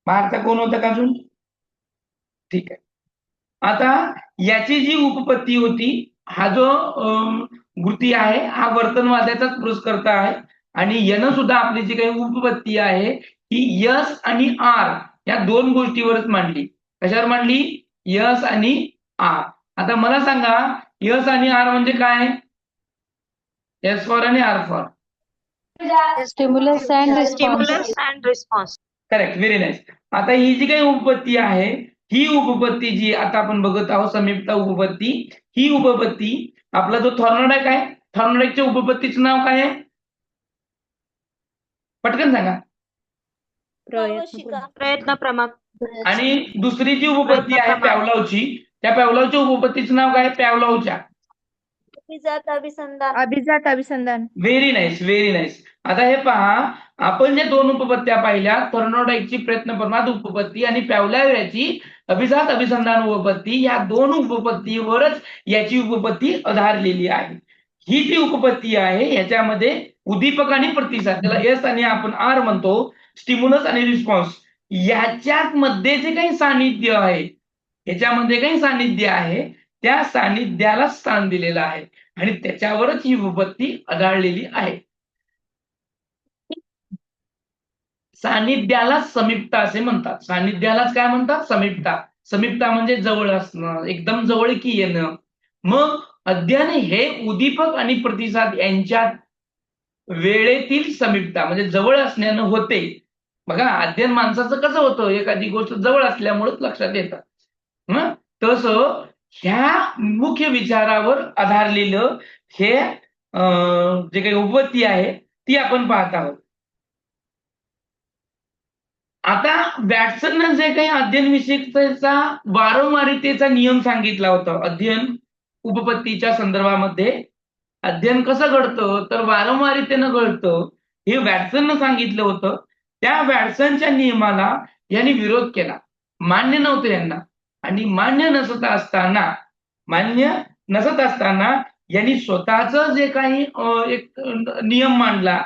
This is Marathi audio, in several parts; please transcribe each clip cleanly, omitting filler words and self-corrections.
बाहेरचा कोण होता का अजून? ठीक आहे. आता याची जी उपपत्ती होती, हा जो कृती आहे हा वर्तनवाद्याचाच पुरस्कर्ता आहे आणि यानं सुद्धा आपली जी काही उपपत्ती आहे ही यस आणि आर या दोन गोष्टीवरच मांडली. कशावर मांडली? यस आणि आर. आता मला सांगा यस आणि आर म्हणजे काय? एस फॉर आणि R for. Stimulus and response. Stimulus and response. Correct, very nice. आता ही जी काही उपपत्ती आहे ही उपपत्ती जी आता आपण बघत आहोत संयुक्त उपपत्ती, ही उपपत्ती आपला जो थॉर्नडाईक आहे, थॉर्नडाईकच्या उपपत्तीचं नाव काय आहे? पटकन सांगा. प्रयत्न क्रमांक. आणि दुसरी जी उपपत्ती प्रयत्न आहे क्रमांक. पॅवलॉवची, त्या पॅवलॉवच्या उपपत्तीचं नाव काय आहे? पॅवलॉवच्या. अभिजात अभिसंधान. अभिजात अभिसंधान. Very nice, very nice. आता हे पहा, आपण जे दोन उपपत्त्या पाहिल्या, थॉर्नडाईकची प्रयत्नप्रमाद उपपत्ती आणि पॅवलॉवची अभिजात अभिसंधान उपपत्ती, या दोन उपपत्तीवरच याची उपपत्ती आधारलेली आहे. ही जी उपपत्ती आहे याच्यामध्ये उद्दीपक आणि प्रतिसाद, त्याला एस आणि आपण आर म्हणतो, स्टिम्युलस आणि रिस्पॉन्स, याच्यात मध्ये जे काही सानिध्य आहे, याच्यामध्ये काही सानिध्य आहे, त्या सानिध्याला स्थान दिलेलं आहे आणि त्याच्यावरच ही उपपत्ती आढळलेली आहे. सानिध्याला समीपता असे म्हणतात. सानिध्यालाच काय म्हणतात? समीपता. समीपता म्हणजे जवळ असणं, एकदम जवळकी येणं. मग अध्ययन हे उद्दीपक आणि प्रतिसाद यांच्यात वेळेतील समीपता म्हणजे जवळ असण्यानं होते. बघा अध्ययन माणसाचं कसं होतं, एखादी गोष्ट जवळ असल्यामुळेच लक्षात येतं. हं? तसं ह्या मुख्य विचारावर आधारलेलं हे जे काही उपपत्ती आहे ती आपण पाहत आहोत. आता वॅटसननं जे काही अध्ययन विषयकतेचा वारंवारितेचा नियम सांगितला होता, अध्ययन उपपत्तीच्या संदर्भामध्ये अध्ययन कसं घडतं तर वारंवारितेनं घडतं, हे वॅटसननं सांगितलं होतं. त्या वॅटसनच्या नियमाला यांनी विरोध केला, मान्य नव्हतं यांना. आणि मान्य नसत असताना यांनी स्वतःच जे काही एक नियम मांडला.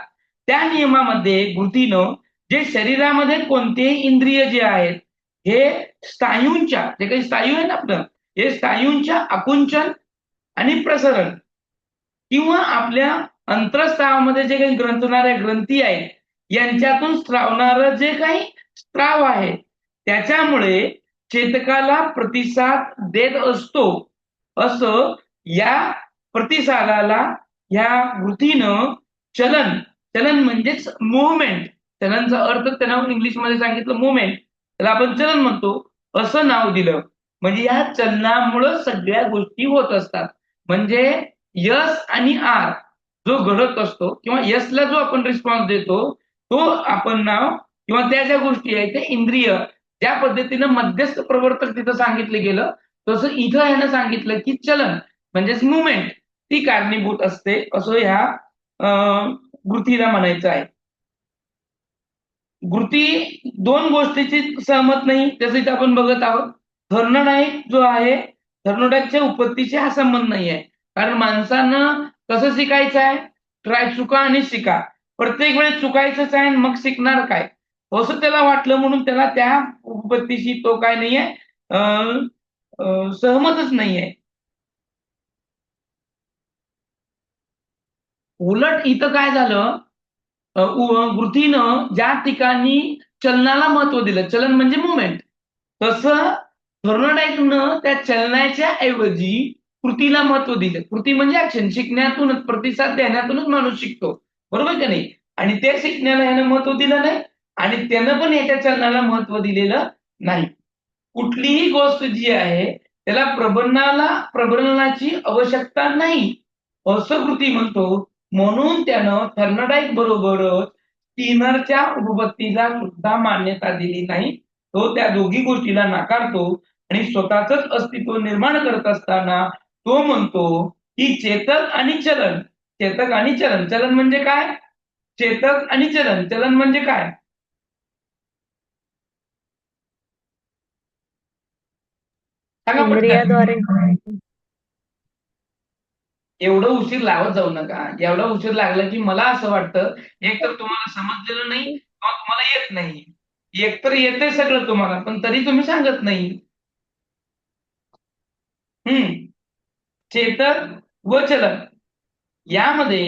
त्या नियमामध्ये कृतीनं जे शरीरामध्ये कोणतेही इंद्रिय जे आहेत हे स्नायूंच्या, जे काही स्नायू आहे ना आपलं, हे स्नायूंच्या आकुंचन आणि प्रसरण किंवा आपल्या अंतरस्त्रावामध्ये जे काही ग्रंथणाऱ्या ग्रंथी आहेत यांच्यातून स्त्रावणारं जे काही स्त्राव आहे त्याच्यामुळे चेतकाला प्रतिसाद देत असतो, असं या प्रतिसादाला या वृत्तीनं चलन, चलन म्हणजेच मुव्हमेंट, चलनचा अर्थ त्यानं इंग्लिशमध्ये सांगितलं मुव्हमेंट, त्याला आपण चलन म्हणतो, असं नाव दिलं. म्हणजे या चलनामुळं सगळ्या गोष्टी होत असतात. म्हणजे यस आणि आर जो घडत असतो किंवा यसला जो आपण रिस्पॉन्स देतो तो आपण नाव किंवा त्या ज्या गोष्टी आहेत ते इंद्रिय, ज्या पद्धतीनं मध्यस्थ प्रवर्तक तिथं सांगितलं गेलं तसं इथं ह्यानं सांगितलं की चलन म्हणजेच मुवमेंट ती कारणीभूत असते असं ह्या कृतीला म्हणायचं आहे. कृती दोन गोष्टीची सहमत नाही, जसं इथं आपण बघत आहोत. थर्मोडाईक जो आहे, थर्मोडाईकच्या उत्पत्तीशी हा संबंध नाही आहे. कारण माणसानं कसं शिकायचं आहे? ट्राय, चुका आणि शिका. प्रत्येक वेळेस चुकायचंच आहे मग शिकणार काय, असं त्याला वाटलं म्हणून त्याला त्या उत्पत्तीशी तो काय नाहीये, सहमतच नाहीये. उलट इथं काय झालं, वृत्तीनं ज्या ठिकाणी चलनाला महत्व दिलं, चलन म्हणजे मुवमेंट, तसं थॉर्नडाईकनं त्या चलनाच्या ऐवजी कृतीला महत्व दिलं. कृती म्हणजे ऍक्शन, शिकण्यातूनच, प्रतिसाद देण्यातूनच माणूस शिकतो, बरोबर का नाही? आणि त्या शिकण्याला यानं महत्व दिलं नाही आणि त्यानं पण याच्या चलनाला महत्व दिलेलं नाही. कुठलीही गोष्ट जी आहे त्याला प्रबलनाची आवश्यकता नाही असं कृती म्हणतो. म्हणून त्यानं थर्मोडाईक बरोबरच स्टीनरच्या उपपत्तीला सुद्धा मान्यता दिली नाही. तो त्या दोघी गोष्टीला नाकारतो आणि स्वतःच अस्तित्व निर्माण करत असताना तो म्हणतो की चेतक आणि चलन, चेतक आणि चलन, चलन म्हणजे काय? चेतक आणि चलन, चलन म्हणजे काय? सांगा इंद्रियाद्वारे. पटकन. एवढं उशीर लावत जाऊ नका. एवढा उशीर लागला की मला असं वाटतं एक तर तुम्हाला समजलेलं नाही किंवा तुम्हाला येत नाही. एकतर येते सगळं तुम्हाला, पण तरी तुम्ही सांगत नाही. चेतन व चलन यामध्ये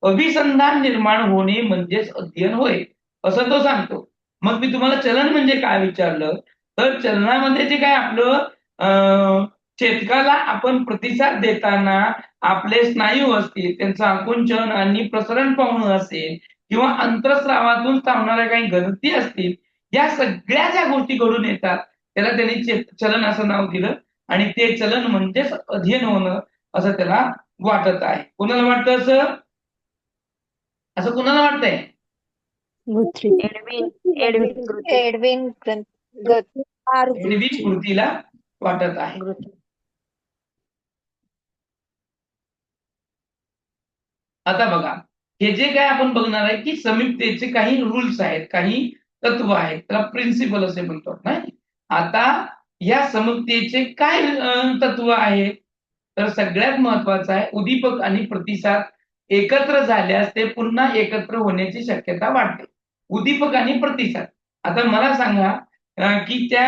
अभिसंधान निर्माण होणे म्हणजेच अध्ययन होय, असं तो सांगतो. मग मी तुम्हाला चलन म्हणजे काय विचारलं, तर चलनामध्ये जे काय आपलं चेतकाला आपण प्रतिसाद देताना आपले स्नायू असतील, त्यांचं आकुंचन आणि प्रसरण पावणं असेल किंवा अंतरस्रावातून चावणाऱ्या काही ग्रंथी असतील, या सगळ्या ज्या गोष्टी घडून येतात त्याला त्यांनी चलन असं नाव दिलं. आणि ते चलन म्हणजेच अध्ययन होणं असं त्याला वाटत आहे. कुणाला वाटतं असं? असं कुणाला वाटतंय? एडविन कृती. एडविन एडविन कृतीला वाटत आहे. आता बघा, हे जे काय आपण बघणार आहे की समीपतेचे काही रूल्स आहेत, काही तत्व आहेत, त्याला प्रिन्सिपल असे म्हणतो नाही. आता या समीपतेचे काय तत्व आहे, तर सगळ्यात महत्वाचं आहे उद्दीपक आणि प्रतिसाद एकत्र झाल्यास ते पुन्हा एकत्र होण्याची शक्यता वाढते. उद्दीपक आणि प्रतिसाद. आता मला सांगा की त्या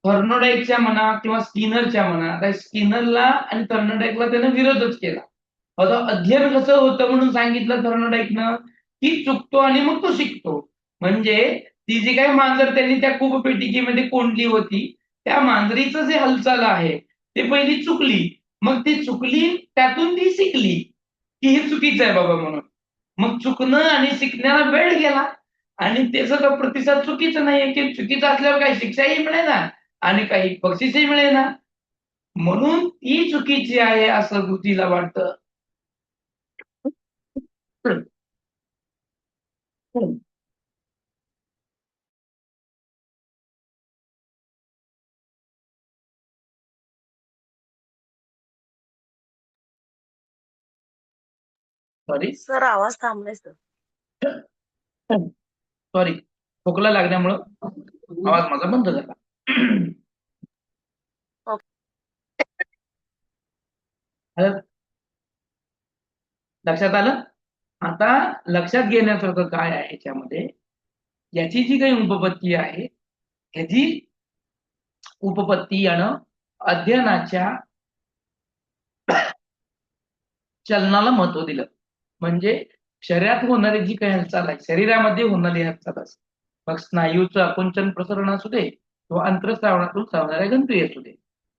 थर्नोडाईकच्या म्हणा किंवा स्किनरच्या म्हणा, आता स्किनरला आणि थर्नोडाईकला त्यानं विरोधच केला. आता अध्ययन कसं होतं म्हणून सांगितलं थर्नोडाईकनं, की चुकतो आणि मग तो शिकतो. म्हणजे ती जी काही मांजर त्यांनी त्या कूपपेटिकेमध्ये कोंडली होती, त्या मांजरीचं जे हालचाल आहे ते पहिली चुकली, मग ती चुकली त्यातून ती शिकली की हे चुकीचं आहे बाबा म्हणून. मग चुकणं आणि शिकण्याला वेळ गेला आणि त्याचा तो प्रतिसाद चुकीचा नाहीये, की चुकीचं असल्यावर काही शिक्षाही मिळेना आणि काही बक्षीसही मिळेना, म्हणून ती चुकीची आहे असं कृतीला वाटतं. सॉरी सर आवाज थांबलाय सर. सॉरी खोकला लागल्यामुळं आवाज माझा बंद झाला. लक्षात आलं? आता लक्षात घेण्यासारखं काय आहे ह्याच्यामध्ये, याची जी काही उपपत्ती आहे ह्याची उपपत्ती यानं अध्ययनाच्या चलनाला महत्व दिलं. म्हणजे शरीरात होणारी जी काही हालचाल आहे, शरीरामध्ये होणारी हालचाल असते, मग स्नायूचं आकुंचन प्रसरण असू दे किंवा अंतरस्रावणातून चालणाऱ्या ग्रंथी असू दे,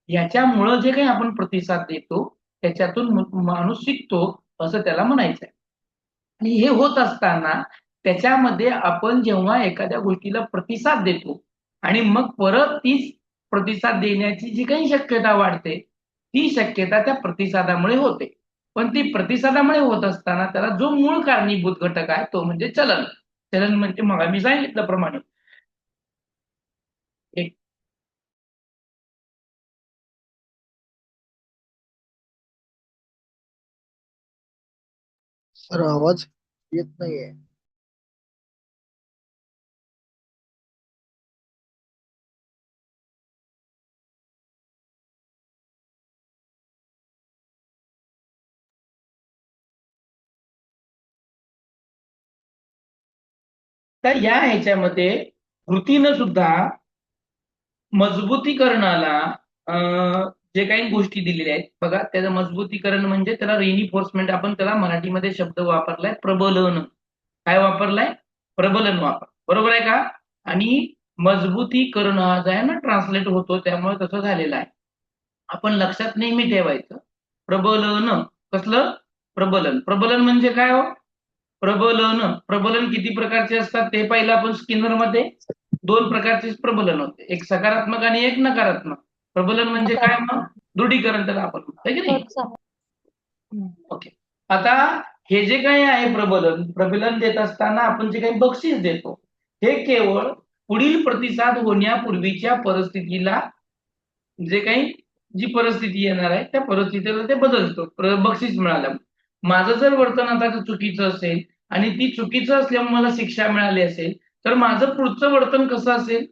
याच्यामुळं जे काही आपण प्रतिसाद देतो त्याच्यातून माणूस शिकतो असं त्याला म्हणायचंय. आणि हे होत असताना त्याच्यामध्ये आपण जेव्हा एखाद्या गोष्टीला प्रतिसाद देतो आणि मग परत तीच प्रतिसाद देण्याची जी काही शक्यता वाढते, ती शक्यता त्या प्रतिसादामुळे होते. पण ती प्रतिसादामुळे होत असताना त्याला जो मूळ कारणीभूत घटक आहे तो म्हणजे चलन. चलन म्हणजे मग मी सांगितल्याप्रमाणे एक सर आवाज येत नाहीये. तर या ह्याच्यामध्ये कृतीनं सुद्धा मजबूतीकरणाला जे काही गोष्टी दिलेल्या आहेत बघा, त्याचं मजबूतीकरण म्हणजे त्याला रिइन्फोर्समेंट, आपण त्याला मराठीमध्ये शब्द वापरलाय प्रबलन. काय वापरलाय? प्रबलन वापर. बरोबर आहे का? आणि मजबूतीकरण हा जो आहे ना ट्रान्सलेट होतो, त्यामुळे तसं झालेलं आहे. आपण लक्षात नेहमी ठेवायचं प्रबलन. कसलं? प्रबलन. प्रबलन म्हणजे काय हो? प्रबलन. प्रबलन किती प्रकारचे असतात ते पाहिलं आपण स्किनरमध्ये. 2 प्रकारचे प्रबलन होते, एक सकारात्मक आणि एक नकारात्मक. प्रबलन म्हणजे काय मग? दृढीकरण त्याला आपण म्हणतो, की नाही? ओके. आता हे जे काही आहे प्रबलन देत असताना आपण जे काही बक्षीस देतो, हे केवळ पुढील प्रतिसाद होण्यापूर्वीच्या परिस्थितीला, जे काही जी परिस्थिती येणार आहे त्या परिस्थितीला ते बदलतं बक्षीस मिळालं. माझं जर वर्तन आता चुकीचं असेल आणि ती चुकीचं असल्यामुळे मला शिक्षा मिळाली असेल, तर माझं पुढचं वर्तन कसं असेल?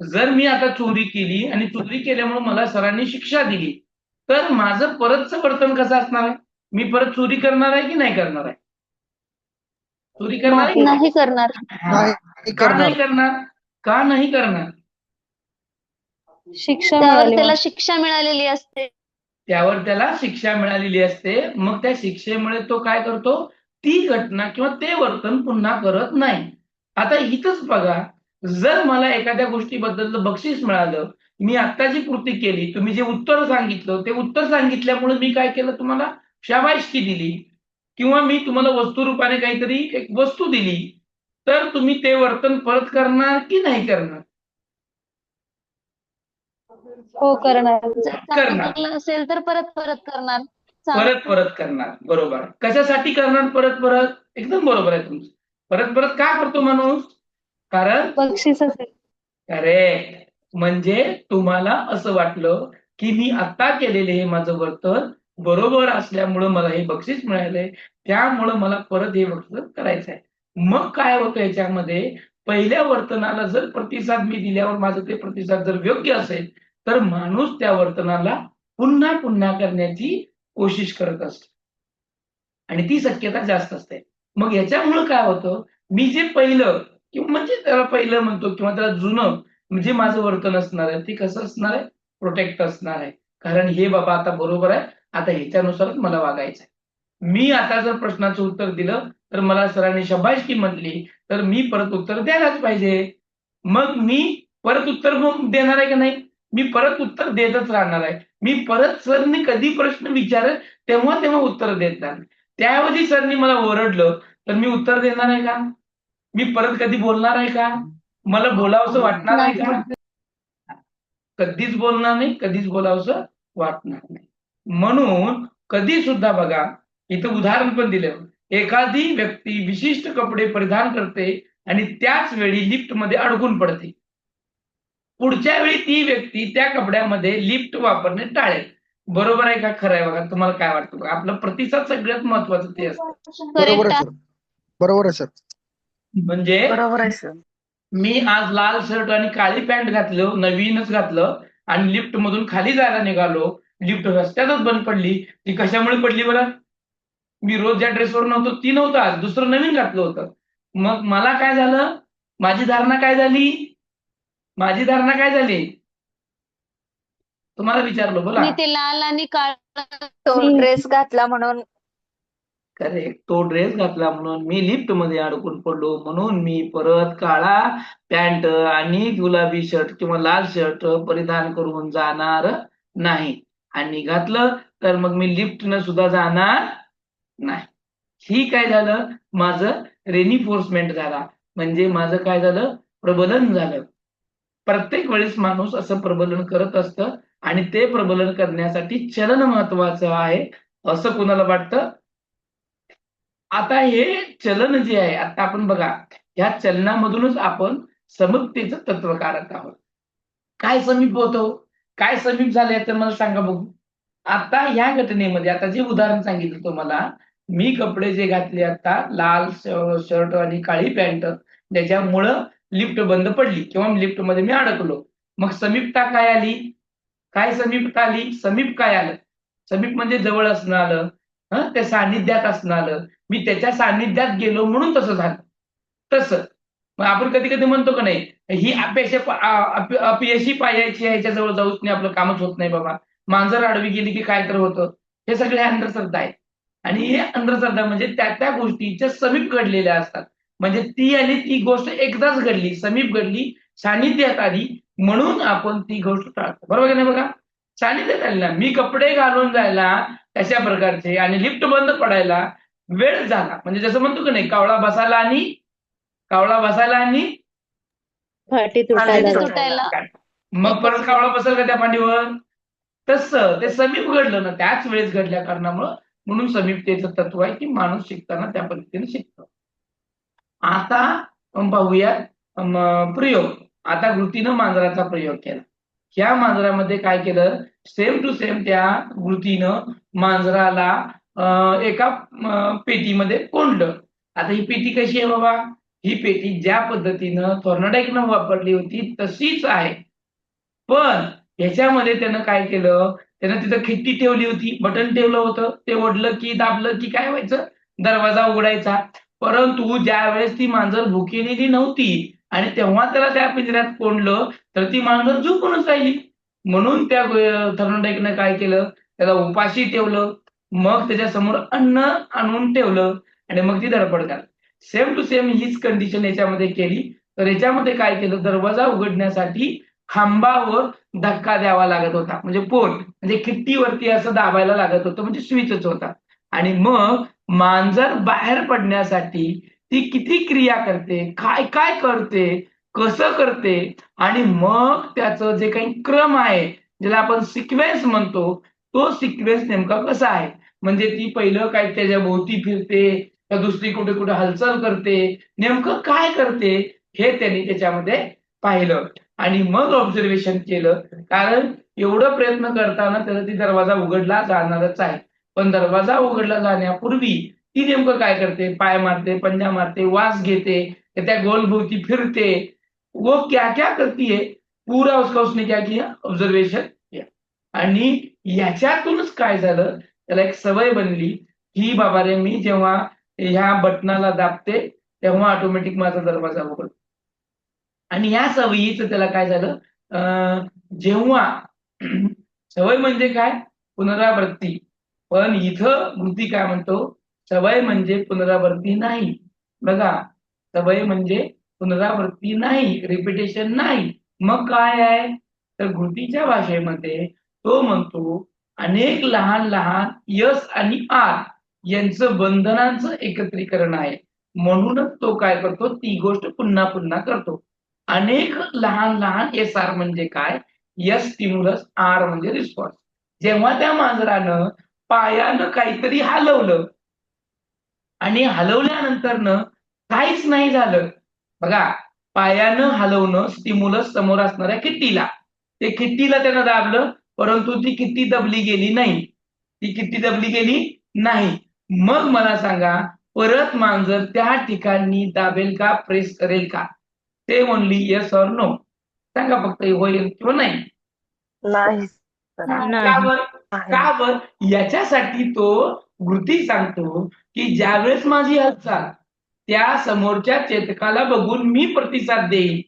जर मी आता चोरी केली आणि चोरी केल्यामुळे मला सरांनी शिक्षा दिली, तर माझं परतचं वर्तन कसं असणार आहे? मी परत चोरी करणार आहे की नाही करणार आहे? चोरी करणार आहे? नाही करणार. हा. नाही का नाही करणार. करणार? का नाही करणार? शिक्षा त्यावर मिळाली त्याला मग. शिक्षा मिळालेली असते. त्यावर त्याला शिक्षा मिळालेली असते. मग त्या शिक्षेमुळे तो काय करतो? ती घटना किंवा ते वर्तन पुन्हा करत नाही. आता इथंच बघा, जर मला एखाद्या गोष्टीबद्दल बक्षीस मिळालं, मी आता जी कृती केली, तुम्ही जे उत्तर सांगितलं, ते उत्तर सांगितल्यामुळे मी काय केलं? तुम्हाला शाबासकी दिली किंवा मी तुम्हाला वस्तुरूपाने काहीतरी एक वस्तू दिली, तर तुम्ही ते वर्तन परत करणार की नाही करणार? हो करणार. जर करणार. चांगलं असेल तर परत परत करणार. परत परत करणार. बरोबर. कशासाठी करणार परत परत? एकदम बरोबर आहे तुमचं. परत परत का करतो माणूस? कारण बक्षीस असेल. करेक्ट. म्हणजे तुम्हाला असं वाटलं की मी आता केलेले हे माझं वर्तन बरोबर असल्यामुळं मला हे बक्षीस मिळालंय, त्यामुळं मला परत हे वर्तन करायचं आहे. मग काय होतं याच्यामध्ये? पहिल्या वर्तनाला जर प्रतिसाद मी दिल्यावर माझं ते प्रतिसाद जर योग्य असेल, तर माणूस त्या वर्तनाला पुन्हा पुन्हा करण्याची कोशिश करत असतो आणि ती शक्यता जास्त असते. मग याच्यामुळं काय होतं? मी जे पहिलं किंवा म्हणजे त्याला पहिलं म्हणतो किंवा त्याला जुनं म्हणजे माझं वर्तन असणार आहे, ते कसं असणार आहे? प्रोटेक्ट असणार आहे. कारण हे बाबा आता बरोबर आहे, आता ह्याच्यानुसारच मला वागायचं आहे. मी आता जर प्रश्नाचं उत्तर दिलं, तर मला सरांनी शाबासकी म्हटली, तर मी परत उत्तर द्यायलाच पाहिजे. मग मी परत उत्तर देणार आहे का नाही? मी परत उत्तर देतच राहणार आहे. मी परत सरनी कधी प्रश्न विचारेल तेव्हा तेव्हा उत्तर देत राहणार. त्याऐवजी सरनी मला ओरडलं, तर मी उत्तर देणार आहे का? मी परत कधी बोलणार आहे का? मला बोलावंसं वाटणार आहे का? कधीच बोलणार नाही, कधीच बोलावंसं वाटणार नाही. म्हणून कधी सुद्धा बघा, इथं उदाहरण पण दिलं. एखादी व्यक्ती विशिष्ट कपडे परिधान करते आणि त्याच वेळी लिफ्टमध्ये अडकून पडते. पुढच्या वेळी ती व्यक्ती त्या कपड्यामध्ये लिफ्ट वापरणे टाळेल. बरोबर आहे का? खरं आहे बघा. तुम्हाला काय वाटतं बघा? आपला प्रतिसाद सगळ्यात महत्वाचं ते असतं. बरोबर करेक्ट आहे सर. बरोबर आहे सर. म्हणजे बरोबर आहे सर. मी आज लाल शर्ट आणि काळी पॅन्ट घातलं, नवीनच घातलं आणि लिफ्ट मधून खाली जायला निघालो. लिफ्ट रस्त्यातच बंद पडली. ती कशामुळे पडली बरं? मी रोज ज्या ड्रेसवर नव्हतो ती नव्हतं, आज दुसरं नवीन घातलं होतं. मग मला काय झालं? माझी धारणा काय झाली? माझी धारणा काय झाली? तुम्हाला विचारलं, बोला. मी ते लाल आणि काळा तो मी- ड्रेस घातला म्हणून करेक्ट. तो ड्रेस घातला म्हणून मी लिफ्टमध्ये अडकून पडलो, म्हणून मी परत काळा पॅन्ट आणि गुलाबी शर्ट किंवा लाल शर्ट परिधान करून जाणार नाही. आणि घातलं तर मग मी लिफ्टनं सुद्धा जाणार नाही. ही काय झालं? माझं रेनिफोर्समेंट झाला. म्हणजे माझं काय झालं? प्रबलन झालं. प्रत्येक वेळेस माणूस असं प्रबलन करत असतं आणि ते प्रबलन करण्यासाठी चलन महत्वाचं आहे, असं कोणाला वाटतं? आता हे चलन जे आहे, आता आपण बघा, ह्या चलनामधूनच आपण समीपतेचं तत्व काढत आहोत. काय समीप होतो? काय समीप झालंय तर मला सांगा बघू. आता ह्या घटनेमध्ये आता जे उदाहरण सांगितलं तुम्हाला, मी कपडे जे घातले आता लाल शर्ट आणि काळी पॅन्ट, त्याच्यामुळं लिफ्ट बंद पडली किंवा लिफ्टमध्ये मी अडकलो. मग समीपता काय आली? काय समीपता आली? समीप काय आलं? समीप म्हणजे जवळ असणं आलं, त्या सानिध्यात असणं आलं. मी त्याच्या सानिध्यात गेलो म्हणून तसं झालं. तसं मग आपण कधी कधी म्हणतो का नाही, ही अपयशी पायाची आहे, ह्याच्याजवळ जाऊच नाही, आपलं कामच होत नाही बाबा. मांजर आडवी गेली की काय तर होतं. हे सगळे अंधश्रद्धा आहेत. आणि हे अंधश्रद्धा म्हणजे त्या त्या गोष्टीच्या समीप घडलेल्या असतात. म्हणजे ती आणि ती गोष्ट एकदाच घडली, समीप घडली, सानिध्यात आली, म्हणून आपण ती गोष्ट टाळतो. बरोबर की नाही बघा? सानिध्यात आली ना. मी कपडे घालून जायला अशा प्रकारचे आणि लिफ्ट बंद पडायला वेळ झाला. म्हणजे जसं म्हणतो की नाही, कावळा बसायला आणि फाटी फाटी तुटायला. तुटायला. मग परत कावळा बसेल का त्या पांडीवर? तसं ते समीप घडलं ना, त्याच वेळेस घडल्या कारणामुळं, म्हणून समीपतेचं तत्व आहे की माणूस शिकताना त्या पद्धतीने शिकतो. आता पाहूया प्रयोग. आता वृत्तीनं मांजराचा प्रयोग केला. ह्या मांजरामध्ये काय केलं? सेम टू सेम त्या वृत्तीनं मांजराला एका पेटीमध्ये कोंडलं. आता ही पेटी कशी आहे बाबा? ही पेटी ज्या पद्धतीनं थॉर्नडाईकनं वापरली होती तशीच आहे. पण ह्याच्यामध्ये त्यानं काय केलं? त्यानं तिथं खिट्टी ठेवली होती, बटन ठेवलं होतं. ते ओढलं की दाबलं की काय व्हायचं? दरवाजा उघडायचा. परंतु ज्या वेळेस ती मांजर भुकेलेली नव्हती आणि तेव्हा त्याला त्या पिंजऱ्यात कोंडलं तर ती मांजर झोपूनच राहिली. म्हणून त्या थर्मोडाईकनं काय केलं, त्याला उपाशी ठेवलं, मग त्याच्या समोर अन्न आणून ठेवलं आणि मग ती धडपड घालली. सेम टू सेम हीच कंडिशन याच्यामध्ये केली. तर याच्यामध्ये काय केलं, दरवाजा उघडण्यासाठी खांबावर धक्का द्यावा लागत होता, म्हणजे पोट म्हणजे खिट्टीवरती असं दाबायला लागत होतं, म्हणजे स्विचच होता. आणि मग मांजर बाहेर पडण्यासाठी ती किती क्रिया करते, काय काय करते, कसं करते आणि मग त्याचं जे काही क्रम आहे ज्याला आपण सिक्वेन्स म्हणतो, तो सिक्वेन्स नेमका कसा आहे. म्हणजे ती पहिलं काय त्याच्या भोवती फिरते का दुसरी कुठे कुठे हालचाल करते, नेमकं काय करते हे त्यांनी त्याच्यामध्ये पाहिलं आणि मग ऑब्झर्वेशन केलं. कारण एवढं प्रयत्न करताना त्याचा ती दरवाजा उघडला जाणारच आहे. पण दरवाजा उघडला जाण्यापूर्वी ती नेमकं काय करते, पाय मारते, पंजा मारते, वास घेते, त्या गोलभोवती फिरते, वो क्या क्या करती है, पूरा उसने क्या किया, ऑब्झर्वेशन किया. आणि याच्यातूनच काय झालं, त्याला एक सवय बनली की बाबा रे, मी जेव्हा ह्या बटनाला दाबते तेव्हा ऑटोमॅटिक माझा दरवाजा उघडतो. आणि या सवयीचं त्याला काय झालं, जेव्हा सवय म्हणजे काय, पुनरावृत्ती. पण इथं कृती काय म्हणतो, सवय म्हणजे पुनरावृत्ती नाही. बघा, सवय म्हणजे पुनरावृत्ती नाही, रिपिटेशन नाही. मग काय आहे, तर कृतीच्या भाषेमध्ये तो म्हणतो अनेक लहान लहान यस आणि आर यांचं बंधनांचं एकत्रीकरण आहे. म्हणूनच तो काय करतो, ती गोष्ट पुन्हा पुन्हा करतो. अनेक लहान लहान एस आर म्हणजे काय, यस स्टिम्युलस, आर म्हणजे रिस्पॉन्स. जेव्हा त्या मांजरानं पायानं काहीतरी हलवलं आणि हलवल्यानंतरनं काहीच नाही झालं. बघा, पायानं हलवणं स्टिम्युलस समोर असणाऱ्या खिट्टीला, ते खिट्टीला त्यानं दाबलं, परंतु ती खिट्टी दबली गेली नाही. ती खिट्टी दबली गेली नाही. मग मला सांगा, परत मांजर त्या ठिकाणी दाबेल का, प्रेस करेल का? ते ओनली येस ऑर नो. सांगा फक्त होईल किंवा नाही. नाही का बरं, का बरं, याच्यासाठी तो वृत्ती सांगतो की ज्यावेळेस माझी हालचाल त्या समोरच्या चेतकाला बघून मी प्रतिसाद देईन,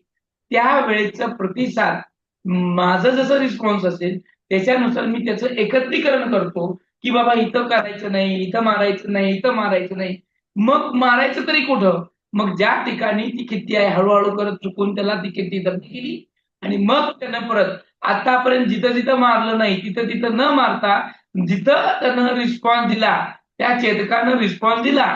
त्यावेळेचा प्रतिसाद माझं जसं रिस्पॉन्स असेल त्याच्यानुसार मी त्याचं एकत्रीकरण करतो की बाबा इथं करायचं नाही, इथं मारायचं नाही, इथं मारायचं नाही. मग मारायचं तरी कुठं, मग ज्या ठिकाणी ती खिट्टी आहे हळूहळू करत चुकून त्याला ती खिट्टी दबली गेली आणि मग त्यानं परत आतापर्यंत जिथं जिथं मारलं नाही तिथं तिथं न मारता जिथं त्यानं रिस्पॉन्स दिला, त्या चेतकानं रिस्पॉन्स दिला,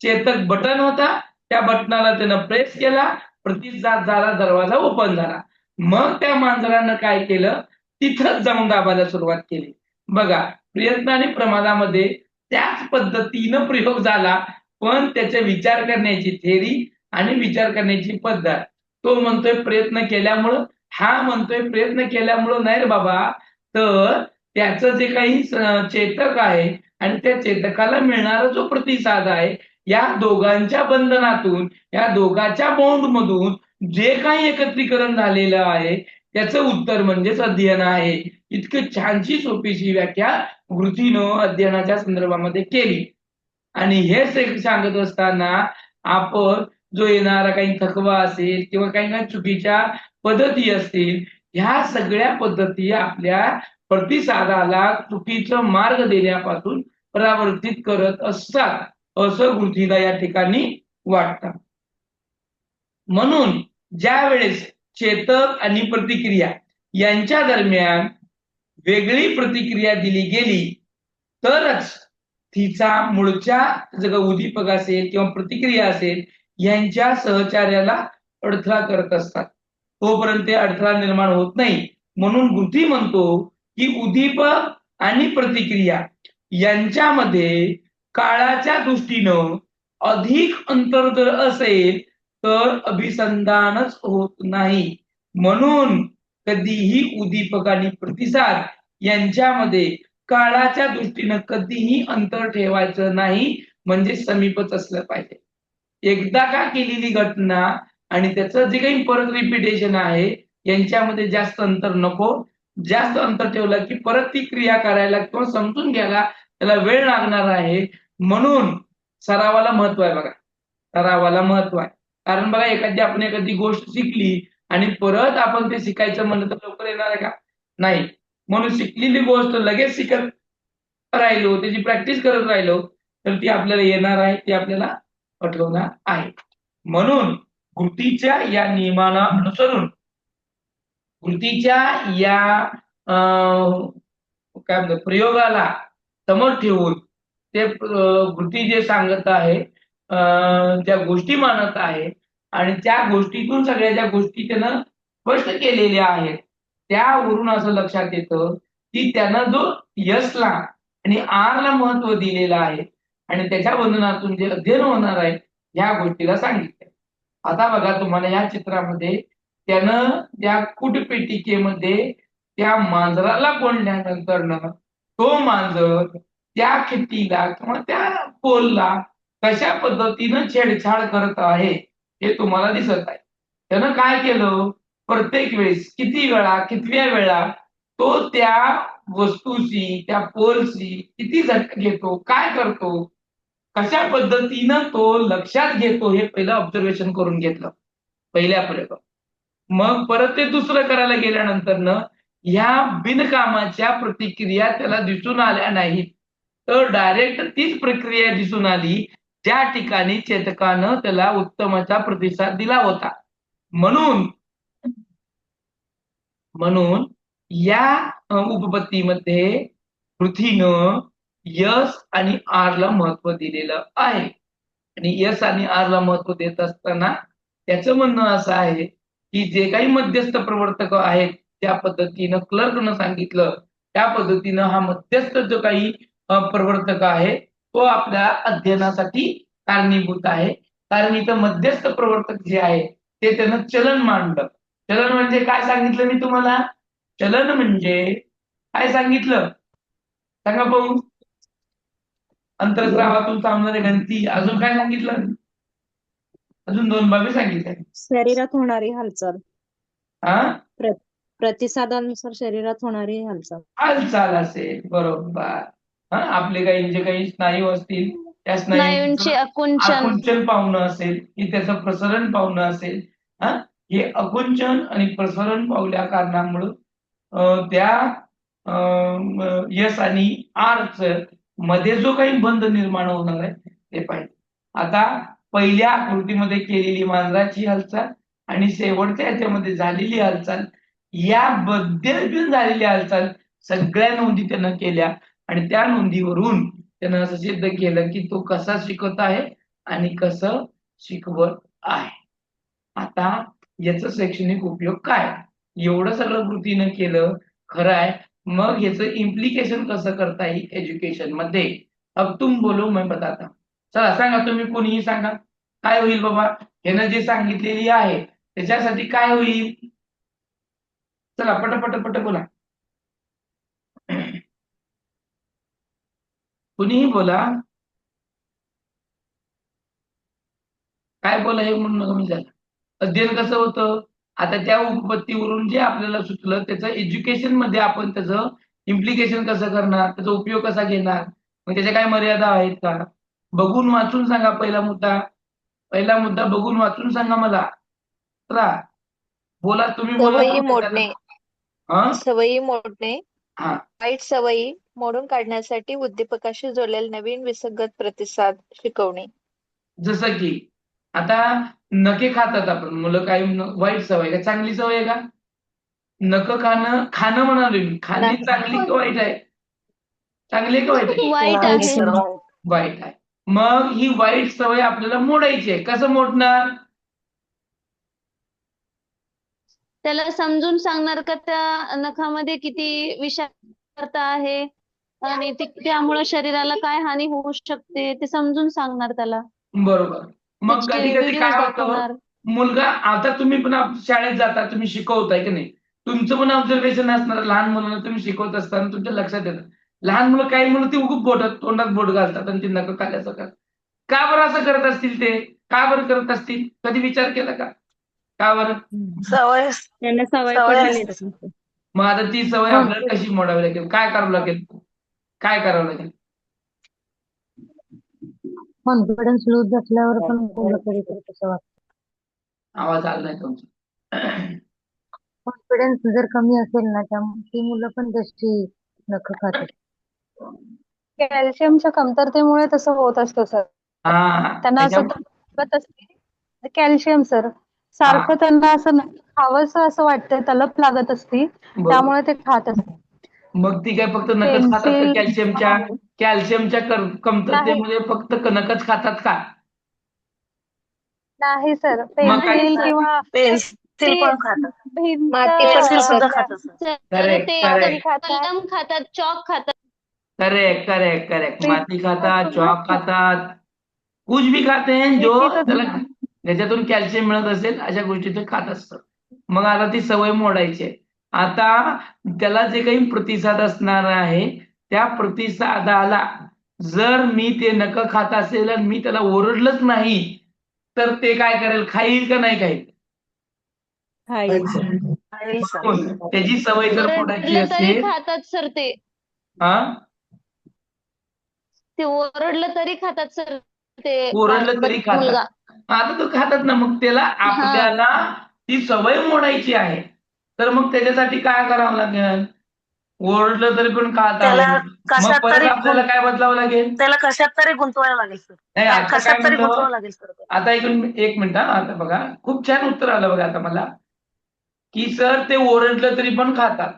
चेतक बटन होता, त्या बटनाला त्यानं प्रेस केला, प्रतिसाद झाला, दरवाजा ओपन झाला. मग त्या मांजरानं काय केलं, तिथंच जाऊन दाबायला सुरुवात केली. बघा, प्रयत्न आणि प्रमादामध्ये त्याच पद्धतीनं प्रयोग झाला, पण त्याचे विचार करण्याची थेरी आणि विचार करण्याची पद्धत. तो म्हणतोय प्रयत्न केल्यामुळं, हा म्हणतोय प्रयत्न केल्यामुळं नाही रे बाबा, तर त्याचं जे काही चेतक आहे आणि त्या चेतकाला मिळणारा जो प्रतिसाद आहे, या दोघांच्या बंधनातून, या दोघांच्या बॉन्ड मधून जे काही एकत्रीकरण झालेलं आहे त्याचं उत्तर म्हणजेच अध्ययन आहे. इतकी छानशी सोपीशी व्याख्या वृत्तीनं अध्ययनाच्या संदर्भामध्ये केली. आणि हेच एक सांगत असताना आपण जो येणारा काही थकवा असेल किंवा काही चुकीच्या पद्धती असतील, ह्या सगळ्या पद्धती आपल्या प्रतिसादाला चुकीचा मार्ग देण्यापासून परावर्तित करत असतात, असं वृत्तीला या ठिकाणी वाटतं. म्हणून ज्या वेळेस चेतक आणि प्रतिक्रिया यांच्या दरम्यान वेगळी प्रतिक्रिया दिली गेली तरच तिचा मूळच्या जग उद्दीपक असेल किंवा प्रतिक्रिया असेल यांच्या सहचार्याला अडथळा करत असतात. तोपर्यंत अडथळा निर्माण होत नाही. म्हणून वृत्ती म्हणतो की उद्दीपक आणि प्रतिक्रिया यांच्यामध्ये काळाच्या दृष्टीनं अधिक अंतर जर असेल तर अभिसंधानच होत नाही. म्हणून कधीही उद्दीपक आणि प्रतिसाद यांच्यामध्ये काळाच्या दृष्टीनं कधीही अंतर ठेवायचं नाही, म्हणजे समीपच असलं पाहिजे. एकदा का केलेली घटना आणि त्याचं जे काही परत रिपिटेशन आहे यांच्यामध्ये जास्त अंतर नको. जास्त अंतर ठेवलं की परत ती क्रिया करायला किंवा समजून घ्यायला त्याला वेळ लागणार आहे. म्हणून सरावाला महत्व आहे. बघा, सरावाला महत्व आहे. कारण बघा आपण एखादी गोष्ट शिकली आणि परत आपण ते शिकायचं म्हणलं तर लवकर येणार आहे का? नाही. म्हणून शिकलेली गोष्ट लगेच शिकत राहिलो, त्याची प्रॅक्टिस करत राहिलो तर ती आपल्याला येणार आहे, ती आपल्याला आठवणार आहे. म्हणून कृतीच्या या नियमाला अनुसरून कृतीच्या या काय म्हणतात प्रयोगाला समोर ठेवून ते कृती जे सांगत आहे, ज्या गोष्टी मानत आहे आणि त्या गोष्टीतून सगळ्या ज्या गोष्टी त्यानं स्पष्ट केलेल्या आहेत त्यावरून असं लक्षात येतं की त्यानं जो यशला आणि आरला महत्व दिलेलं आहे आणि त्याच्या बंधनातून जे अध्ययन होणार आहे ह्या गोष्टीला सांगितलं. आता बघा तुम्हाला या चित्रामध्ये त्यानं त्या कूटपेटिकेमध्ये त्या मांजराला कोंडल्यानंतर तो मांजर त्या खिट्टीला किंवा त्या पोलला कशा पद्धतीनं छेडछाड करत आहे हे तुम्हाला दिसत आहे. त्यानं काय केलं, प्रत्येक वेळेस कितव्या वेळा तो त्या वस्तूशी त्या पोलशी किती झटका घेतो, काय करतो, कशा पद्धतीनं तो लक्षात घेतो हे पहिलं ऑब्झर्वेशन करून घेतलं पहिल्या प्रयोगात. मग परत ते दुसरं करायला गेल्यानंतर ह्या बिनकामाच्या प्रतिक्रिया त्याला दिसून आल्या नाहीत तर डायरेक्ट तीच प्रक्रिया दिसून आली ज्या ठिकाणी चेतकानं त्याला उत्तमाचा प्रतिसाद दिला होता. म्हणून या उपपत्तीमध्ये पृथ्वीनं यश आणि आरला महत्व दिलेलं आहे आणि यश आणि आरला महत्व देत असताना त्याचं म्हणणं असं आहे की जे काही मध्यस्थ प्रवर्तक आहेत त्या पद्धतीनं क्लर्कनं सांगितलं त्या पद्धतीनं हा मध्यस्थ जो काही प्रवर्तक आहे तो आपल्या अध्ययनासाठी कारणीभूत आहे. कारण इथं मध्यस्थ प्रवर्तक जे आहे ते त्यानं चलन मांडलं. चलन म्हणजे काय सांगितलं मी तुम्हाला? चलन म्हणजे काय सांगितलं सांगा पाहू? अंतर्स्रावातून थांबणारी गणती. अजून काय सांगितलं? अजून 2 बाबी सांगितल्या. शरीरात होणारी हालचाल, हा प्रतिसादानुसार शरीरात होणारी हालचाल. हालचाल असेल, बरोबर. आपले काही जे काही स्नायू असतील त्या स्नायूंचे स्नायूंचं आकुंचन. आकुंचन पावणं असेल की त्याचं प्रसरण पावणं असेल. हे आकुंचन आणि प्रसरण पावल्या कारणामुळं त्या यश आणि आरच मध्ये जो काही बंध निर्माण होणार आहे ते पाहिजे. आता पहिल्या आकृतीमध्ये केलेली मांजराची हालचाल आणि शेवटच्या याच्यामध्ये झालेली हालचाल या बद्दल झालेली हालचाल सगळ्या नोंदी त्यानं केल्या आणि त्या नोंदीवरून त्यानं असं सिद्ध केलं की तो कसा शिकवत आहे आणि कसं शिकवत आहे. आता याचा शैक्षणिक उपयोग काय? एवढं सगळं कृतीनं केलं खरं आहे. मग याचं इम्प्लिकेशन कसं करता येईल एज्युकेशन मध्ये? अब तुम बोलो मैं बताता. चला सांगा, तुम्ही कोणीही सांगा काय होईल बाबा यानं जे सांगितलेली आहे त्याच्यासाठी काय होईल? चला पट बोला. कुणीही बोला. काय बोला हे म्हणून कमी झालं. अध्ययन कसं होतं? आता त्या उपपत्तीवरून जे आपल्याला सुचलं त्याचं एज्युकेशन मध्ये आपण त्याचं इम्प्लिकेशन कसं करणार, त्याचा उपयोग कसा घेणार, मग त्याच्या काय मर्यादा आहेत का? बघून वाचून सांगा. पहिला मुद्दा बघून वाचून सांगा मला. चला बोला, तुम्ही सवयी बोला. मोडणे हा सवयी मोडणे हा वाईट सवयी मोडून काढण्यासाठी उद्दीपकाशी जोडलेले नवीन विसंगत प्रतिसाद शिकवणे. जसं की आता नखे खातात आपण मुलं, काही वाईट सवय का चांगली सवय आहे का? नख खाणं म्हणालो मी. खाणे चांगली का वाईट आहे? चांगली आहे का वाईट आहे? वाईट नाही आहे. सर, वाईट आहे. मग ही वाईट सवय आपल्याला मोडायची आहे. कसं मोडणार? त्याला समजून सांगणार का त्या नखामध्ये किती विषाक्त आहे आणि त्यामुळे शरीराला काय हानी होऊ शकते ते समजून सांगणार त्याला. बरोबर. मग त्याचे कधी कधी व्हिडिओ काय होतं, दाखवणार. मुलगा, आता तुम्ही पण शाळेत जाता, तुम्ही शिकवताय की नाही, तुमचं पण ऑब्झर्वेशन असणार. लहान मुलांना तुम्ही शिकवत असताना तुमच्या लक्षात येतं लहान मुलं, काही मुलं ती उगून तोंडात बोट घालतात आणि ती नखं खाल्ल्याचं का बरं असं करत असतील? ते का बरं करत असतील? कधी विचार केला का बरं? सवय त्यांना सवय सवय पडलेली असते. असते. मग आता ती सवय आपल्याला कशी मोडावी लागेल? काय करावं लागेल? कॉन्फिडन्स लूज असल्यावर पण मुलं कधीतरी तसं वाटतं. आवाज आला नाही तुमचा. कॉन्फिडन्स जर कमी असेल ना त्यामुळे ती मुलं पण तशी नखं खातात. कॅल्शियमच्या कमतरतेमुळे तसं होत असतं सर. हा त्यांना असं लागत असते कॅल्शियम सर. सारखं त्यांना असं खावंसं असं वाटतं, तलप लागत असते, त्यामुळे ते खात असतात. मग ती काय फक्त नकच खातात का? पेन्सिल कॅल्शियमच्या कमतरतेमुळे फक्त नकच खातात का? नाही सर, मग काय? पेन्सिल किंवा पेन्सिल पण खातात, भिंत माती पण पेन्सिल सुद्धा खातात. खातात सर. तर करेक्ट ते करेक्ट कलम खातात, चॉक खातात. Correct correct correct. माती खातात, भिंतीपासून चॉक खातात, कुछ भी खाते हैं जो त्याला ज्याच्यातून कॅल्शियम मिळत असेल अशा गोष्टी ते खात असतात. मग आता ती सवय मोडायची आहे. आता त्याला जे काही प्रतिसाद असणार आहे त्या प्रतिसादाला जर मी ते नकं खात असेल आणि मी त्याला ओरडलंच नाही तर ते काय करेल? खाईल का नाही खाईल? खाईल. खाईल सर. म्हणून त्याची सवय जर मोडायची ओरडलं तरी असेल खातात सर ते. ते ओरडलं तरी खातात सर ते ओरडलं तरी मुलगा. खातात. आता तो खातात ना. मग त्याला आपल्याला ती सवय मोडायची आहे. तर मग त्याच्यासाठी काय करावं लागेल? ओरडलं तरी पण खात त्याला आहे. मग कशात परत तरी आपल्याला काय बदलावं लागेल? त्याला कशात तरी गुंतवायला लागेल सर. नाही, आता काय कशात तरी म्हणतो? गुंतवावं लागेल सर. आता एक मिनिट हा. आता बघा, खूप छान उत्तर आलं बघा आता मला, की सर ते ओरडलं तरी पण खातात.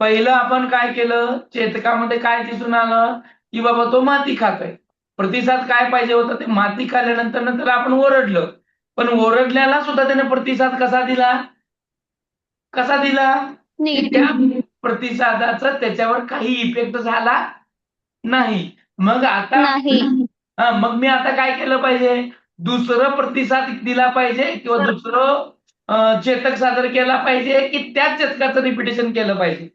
पहिलं आपण काय केलं? चेतकामध्ये काय दिसून आलं? की बाबा तो माती खातोय. प्रतिसाद काय पाहिजे होता? ते माती खाल्ल्यानंतर त्याला आपण ओरडलं, पण ओरडल्याला सुद्धा त्याने प्रतिसाद कसा दिला? की त्या प्रतिसादाचा त्याच्यावर काही इफेक्ट झाला नाही. मग आता मग मी आता काय केलं पाहिजे? दुसरं प्रतिसाद दिला पाहिजे किंवा दुसरं चेतक सादर केला पाहिजे की त्याच चेतकाचं रिपिटेशन केलं पाहिजे?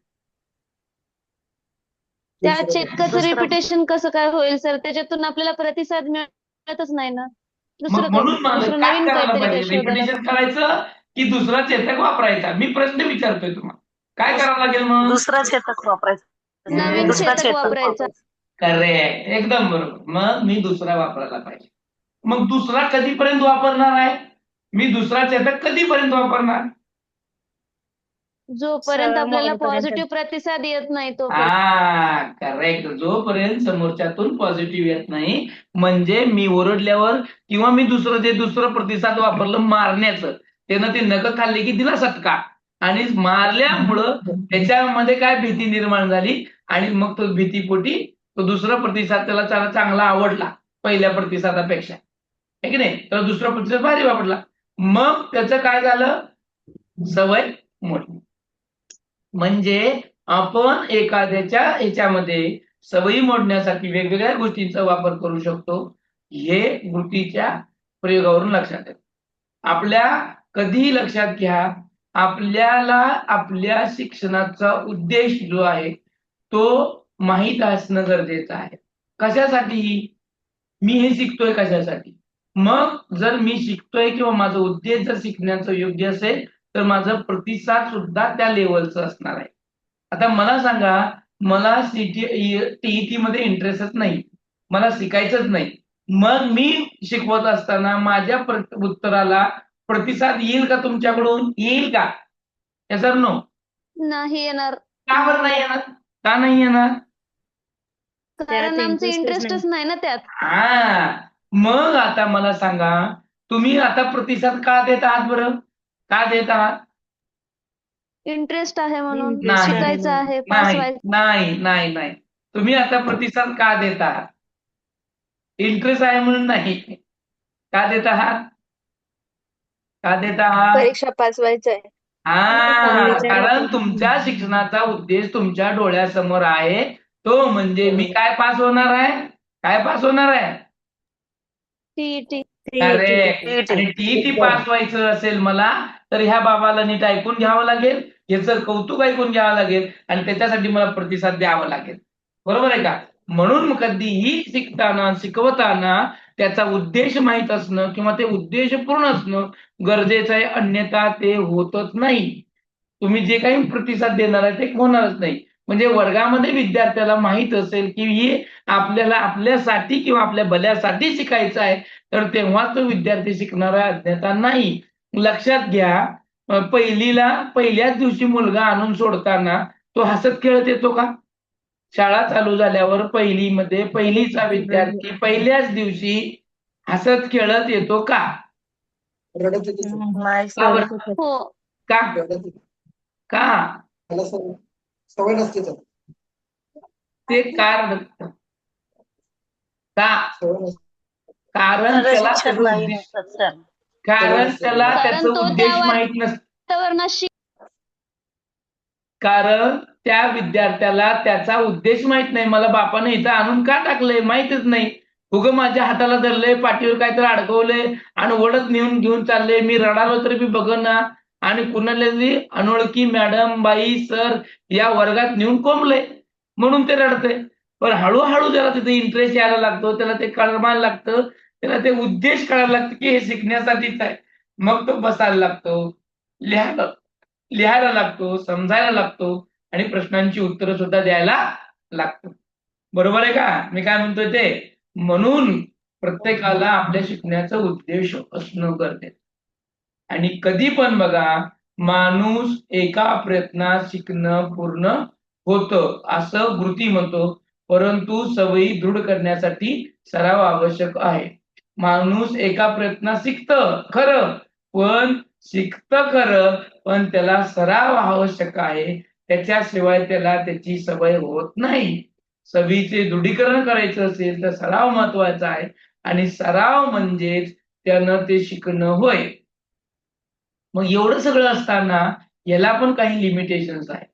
त्या चेतकाचं रिपिटेशन कसं काय होईल सर? त्याच्यातून आपल्याला प्रतिसाद मिळतच नाही ना. मग म्हणून दुसरं काय नवीन करायला काहीतरी पाहिजे? शोधायला रिपिटेशन करायचं की दुसरा चेतक वापरायचा? मी प्रश्न विचारतोय तुम्हाला. काय करावं लागेल मग? दुसरा चेतक वापरायचा. नवीन दुसरा चेतक वापरायचा. करेक्ट, एकदम बरोबर. मग मी दुसरा वापरायला पाहिजे. मग दुसरा कधीपर्यंत वापरणार आहे? मी दुसरा चेतक कधीपर्यंत वापरणार? जोपर्यंत आपल्याला पॉझिटिव्ह प्रतिसाद येत नाही तोपर्यंत. करेक्ट. जोपर्यंत समोरच्यातून पॉझिटिव्ह येत नाही, म्हणजे मी ओरडल्यावर किंवा मी दुसरं प्रतिसाद वापरलं मारण्याचं, त्यानं ती नखं खाल्ली की तिला सटका आणि मारल्यामुळं त्याच्यामध्ये काय भीती निर्माण झाली आणि मग तो भीतीपोटी तो दुसरा प्रतिसाद त्याला चांगला आवडला पहिल्या प्रतिसादापेक्षा, है की नाही? तर दुसरा प्रतिसाद भारी वापरला. मग त्याचं काय झालं? सवय मोडली. म्हणजे आपण एखाद्याच्या ह्याच्यामध्ये सवयी मोडण्यासाठी वेगवेगळ्या गोष्टींचा वापर करू शकतो. हे कृतीच्या प्रयोगावरून लक्षात येतं. आपल्या कधीही लक्षात घ्या, आपल्याला आपल्या शिक्षणाचा उद्देश जो आहे तो माहीत असणं गरजेचं आहे. कशासाठी? मी हे शिकतोय कशासाठी? मग जर मी शिकतोय किंवा माझा उद्देश जर शिकण्याचा योग्य असेल तर माझं प्रतिसाद सुद्धा त्या लेवलचं असणार आहे. आता मला सांगा, मला टीईटी मध्ये इंटरेस्टच नाही, मला शिकायचंच नाही. मग मी शिकवत असताना माझ्या उत्तराला प्रतिसाद येईल का तुमच्याकडून? येईल का? Yes or no? नाही येणार. का बरं नाही येणार? का नाही येणार? कारण आमचं इंटरेस्टच नाही ना त्यात. मग आता मला सांगा, तुम्ही आता प्रतिसाद का देत आहात बरं? का देत आहात? इंटरेस्ट आहे म्हणून, नाही. शिकायचं आहे, पास व्हायचं. नाही. तुम्ही आता प्रतिसाद का देत आहात? इंटरेस्ट आहे म्हणून नाही. का देत आहात? परीक्षा पास व्हायचं आहे. कारण तुमच्या शिक्षणाचा उद्देश तुमच्या डोळ्यासमोर आहे. तो म्हणजे मी काय पास होणार आहे? काय पास होणार आहे? टीईटी. करेक्ट. आणि टीईटी पास व्हायचं असेल मला तर ह्या बाबाला नीट ऐकून घ्यावं लागेल, याचं कौतुक ऐकून घ्यावं लागेल आणि त्याच्यासाठी मला प्रतिसाद द्यावा लागेल. बरोबर आहे का? म्हणून कधीही शिकवताना त्याचा उद्देश माहीत असणं किंवा ते उद्देशपूर्ण असणं गरजेचं आहे, अन्यथा ते होतच नाही. तुम्ही जे काही प्रतिसाद देणार आहे ते होणारच नाही. म्हणजे वर्गामध्ये विद्यार्थ्याला माहीत असेल की ही आपल्याला आपल्यासाठी किंवा आपल्या भल्यासाठी शिकायचं आहे, तर तेव्हाच तो विद्यार्थी शिकणारा अज्ञाता नाही. लक्षात घ्या, पहिल्याच दिवशी मुलगा आणून सोडताना तो हसत खेळत येतो का? शाळा चालू झाल्यावर पहिलीचा विद्यार्थी पहिल्याच दिवशी हसत खेळत येतो का? रडत येते सर. नाही का सर. बरं? हो. का? रडत येते. का? त्याला सवय नसते सर. ते कारण का? सवय नसते. कारण सगळं त्याला शिक्षक त्याचा नाही उद्देश नसतात सर. कारण त्याला कारण त्याचा तो उद्देश त्या माहित नसतो. वातावरणात कारण त्या विद्यार्थ्याला त्याचा उद्देश माहित नाही. मला बापाने इथं आणून का टाकलंय माहितच नाही. उगं माझ्या हाताला धरलंय, पाठीवर काहीतरी अडकवलंय आणि ओढत घेऊन चाललंय. मी रडालो तरी मी बघना आणि कुणाला अनोळखी मॅडम, बाई, सर या वर्गात नेऊन कोंबलंय म्हणून ते रडतंय. पण हळूहळू त्याला तिथे इंटरेस्ट यायला लागतो, त्याला ते कळवायला लागतं, त्याला ते उद्देश कळायला लागतं की हे शिकण्यासाठीच आहे. मग तो बसायला लागतो, लिहायला लागतो, समजायला लागतो आणि प्रश्नांची उत्तरं सुद्धा द्यायला लागतो. बरोबर आहे का मी काय म्हणतोय ते? म्हणून प्रत्येकाला आपल्या शिकण्याचा उद्देश असणं गरजेचं. आणि कधी पण बघा, माणूस एका प्रयत्नात शिकणं पूर्ण होतं असं गृती म्हणतो, परंतु सवयी दृढ करण्यासाठी सराव आवश्यक आहे. माणूस एका प्रयत्नात शिकतं खरं, पण पण त्याला सराव आवश्यक आहे. त्याच्याशिवाय त्याला त्याची सवय होत नाही. सवयीचे दृढीकरण करायचं असेल तर सराव महत्वाचा आहे आणि सराव म्हणजेच त्यानं ते शिकणं होय. मग एवढं सगळं असताना याला पण काही लिमिटेशन्स आहेत.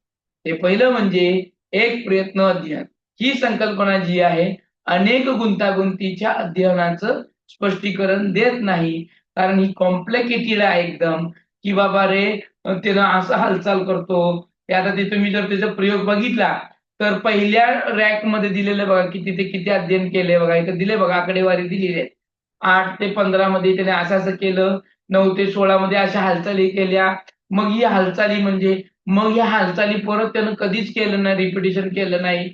ते पहिलं म्हणजे एक प्रयत्न अध्ययन. ही संकल्पना जी आहे अनेक गुंतागुंतीच्या अध्ययनाचं स्पष्टीकरण देत नाही, कारण ही कॉम्प्लिकेटेड आहे एकदम, की बाबा रे त्यानं असं हालचाल करतो. आता ते तुम्ही जर त्याचा प्रयोग बघितला तर पहिल्या रॅक मध्ये दिलेलं बघा किती अध्ययन केले बघा, इथं दिले बघा आकडेवारी दिलेली आहे. 8 ते 15 मध्ये त्याने असं केलं, 9 ते 16 मध्ये अशा हालचाली केल्या. मग ही हालचाली म्हणजे मग ह्या हालचाली परत त्यानं कधीच केलं नाही, रिपिटेशन केलं नाही.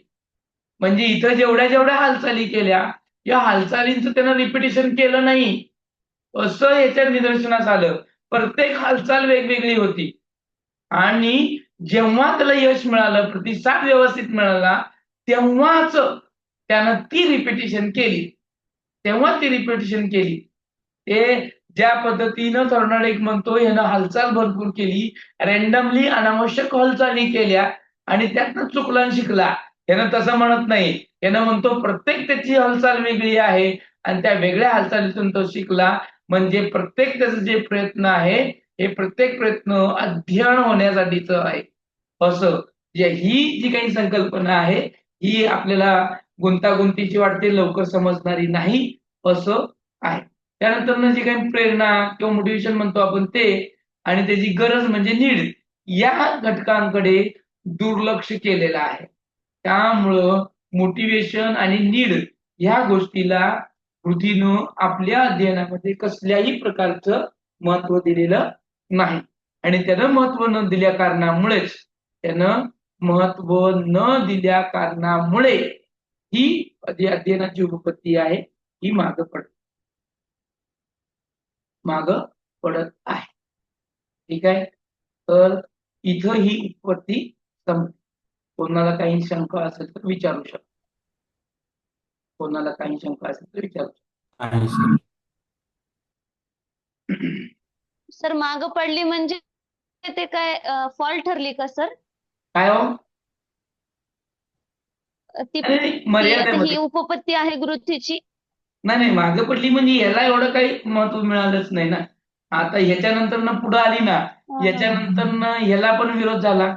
म्हणजे इथं जेवढ्या हालचाली केल्या या हालचालींचं त्यानं रिपिटेशन केलं नाही असं याच्या निदर्शनास आलं. प्रत्येक हालचाल वेगवेगळी होती आणि जेव्हा त्याला यश मिळालं, प्रतिसाद व्यवस्थित मिळाला, तेव्हाच त्यानं ती रिपिटेशन केली. ते ज्या पद्धतीनं थॉर्नडाईक म्हणतो यानं हालचाल भरपूर केली, रॅन्डमली अनावश्यक हालचाली केल्या आणि त्यातनं चुकला आणि शिकला. यानं तसं म्हणत नाही. यानं म्हणतो प्रत्येक त्याची हालचाल वेगळी आहे आणि त्या वेगळ्या हालचालीतून तो शिकला. म्हणजे प्रत्येक त्याचे जे प्रयत्न आहे हे प्रत्येक प्रयत्न अध्ययन होण्यासाठीच आहे. असं ही जी काही संकल्पना आहे ही आपल्याला गुंतागुंतीची वाटते, लवकर समजणारी नाही असं आहे. त्यानंतर जी काही प्रेरणा किंवा मोटिवेशन म्हणतो आपण ते आणि त्याची गरज म्हणजे नीड या घटकांकडे दुर्लक्ष केलेलं आहे. त्यामुळं मोटिवेशन आणि नीड ह्या गोष्टीला कृतीनं आपल्या अध्ययनामध्ये कसल्याही प्रकारचं महत्व दिलेलं नाही आणि त्यानं महत्व न दिल्या कारणामुळे ही जी अध्ययनाची उपपत्ती आहे ही मागं पडत आहे. ठीक आहे, तर इथं ही उत्पत्ती संपते. कोणाला काही शंका असेल तर विचारू शकतो. सर मागं पडली म्हणजे ते काय फॉल्ट ठरली का सर? काय हो? ती मर्यादेमध्ये ही उपपत्ती आहे गृथीची. नाही मागं पडली म्हणजे याला एवढं काही महत्व मिळालंच नाही ना. आता ह्याच्यानंतर पुढे आली ना, याच्यानंतर ह्याला पण विरोध झाला.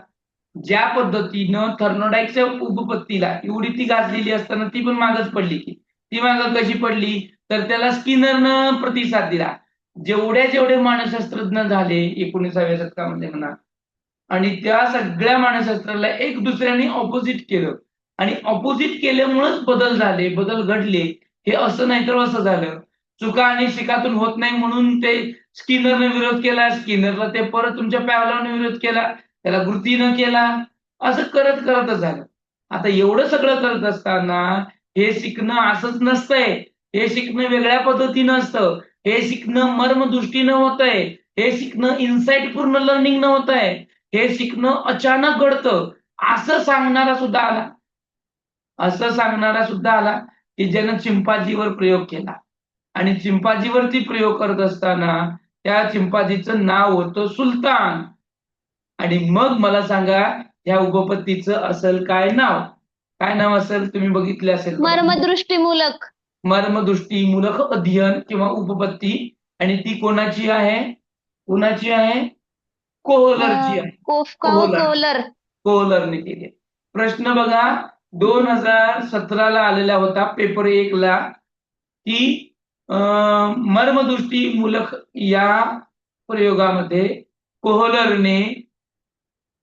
ज्या पद्धतीनं थर्मोडाईकच्या उपपत्तीला एवढी ती गाजलेली असताना ती पण मागच पडली. की ती मागं कशी पडली तर त्याला स्किनरनं प्रतिसाद दिला. जेवढे मानसशास्त्रज्ञ झाले 19व्या शतकामध्ये म्हणा, आणि त्या सगळ्या मानसशास्त्राला एक दुसऱ्याने ऑपोजिट केलं आणि ऑपोजिट केल्यामुळेच बदल घडले. हे असं नाही तर असं झालं. चुका आणि शिकातून होत नाही म्हणून ते स्किनरने विरोध केला, स्किनरला ते परत तुमच्या पॅवलॉने विरोध केला, त्याला गृतीनं केला, असं करतच झालं. आता एवढं सगळं करत असताना हे शिकणं असंच नसतंय. हे शिकणं वेगळ्या पद्धतीनं असतं. हे शिकणं मर्मदृष्टीनं होतंय. हे शिकणं इन्साइट पूर्ण लर्निंगनं होतंय. हे शिकणं अचानक घडतं. असं सांगणारा सुद्धा आला की ज्यानं चिंपांजीवर प्रयोग केला. आणि चिंपांजीवरती प्रयोग करत असताना त्या चिंपांजीचं नाव होतं सुलतान. आणि मग मला सांगा ह्या उपपत्तीचं असेल काय नाव असेल? तुम्ही बघितले असेल मर्मदृष्टीमूलक. मर्मदृष्टीमूलक अध्ययन किंवा उपपत्ती. आणि ती कोणाची आहे? कोहलरची आहे. कोहलर. कोहलरने केली. प्रश्न बघा 2017 आलेला होता पेपर 1 ला की मर्मदृष्टीमूलक या प्रयोगामध्ये कोहलरने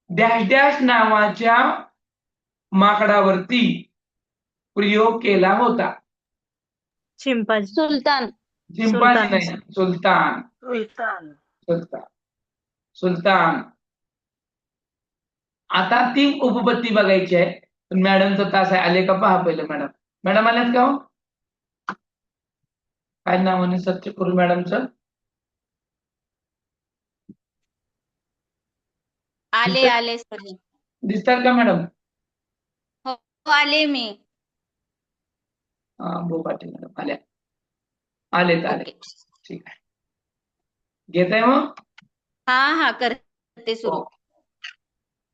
डॅश डॅश नावाच्या माकडावरती प्रयोग केला होता. चिंपांजी. सुलतान. चिंपांजी नाही, सुलतान. आता ती उपपत्ती बघायची आहे. पण मॅडमचा तास आहे. आले का पहा पहिलं. मॅडम आल्यात का हो? काय नावाने सर्च करू मॅडमचं? आले सर. दिसतात का मॅडम? हो आले मी. बोपाटे मॅडम आलेत. ओके. ठीक आहे. घेत आहे मग? हा करते सुरू.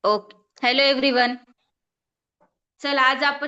ओके. Hello everyone. चल आज आपण